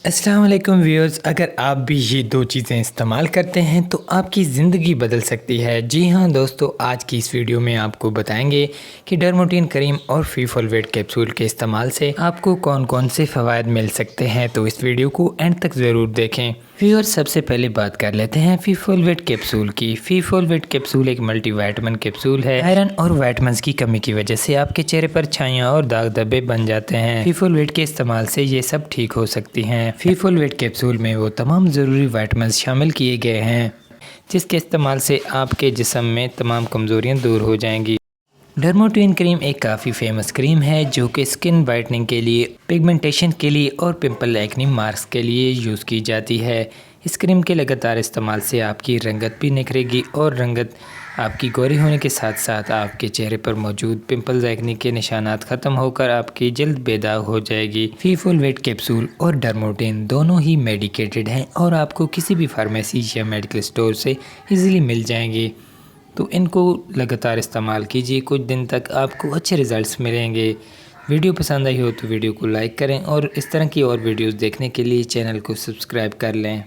अस्सलाम वालेकुम व्यूअर्स, अगर आप भी ये दो चीज़ें इस्तेमाल करते हैं तो आपकी ज़िंदगी बदल सकती है। जी हाँ दोस्तों, आज की इस वीडियो में आपको बताएंगे कि डर्मोटीन क्रीम और फीफोलवेट कैप्सूल के इस्तेमाल से आपको कौन कौन से फ़वाद मिल सकते हैं। तो इस वीडियो को एंड तक ज़रूर देखें। व्यूअर्स, सबसे पहले बात कर लेते हैं फीफोलवेट कैप्सूल की। फीफोलवेट कैप्सूल एक मल्टीविटामिन कैप्सूल है। आयरन और विटामिन्स की कमी की वजह से आपके चेहरे पर छाइयाँ और दाग धब्बे बन जाते हैं। फीफोलवेट के इस्तेमाल से ये सब ठीक हो सकती हैं। फीफोलवेट कैप्सूल में वो तमाम ज़रूरी विटामिन्स शामिल किए गए हैं जिसके इस्तेमाल से आपके जिस्म में तमाम कमज़ोरियाँ दूर हो जाएंगी। डर्मोटीन क्रीम एक काफ़ी फेमस क्रीम है जो कि स्किन वाइटनिंग के लिए, पिगमेंटेशन के लिए और पिंपल एक्ने मार्क्स के लिए यूज़ की जाती है। इस क्रीम के लगातार इस्तेमाल से आपकी रंगत भी निखरेगी और रंगत आपकी गोरी होने के साथ साथ आपके चेहरे पर मौजूद पिंपल्स एक्ने के निशानात ख़त्म होकर आपकी जल्द बेदाग हो जाएगी। फीफोलवेट कैप्सूल और डर्मोटीन दोनों ही मेडिकेटेड हैं और आपको किसी भी फार्मेसी या मेडिकल स्टोर से इजीली मिल जाएंगी। तो इनको लगातार इस्तेमाल कीजिए, कुछ दिन तक आपको अच्छे रिज़ल्ट्स मिलेंगे। वीडियो पसंद आई हो तो वीडियो को लाइक करें और इस तरह की और वीडियोस देखने के लिए चैनल को सब्सक्राइब कर लें।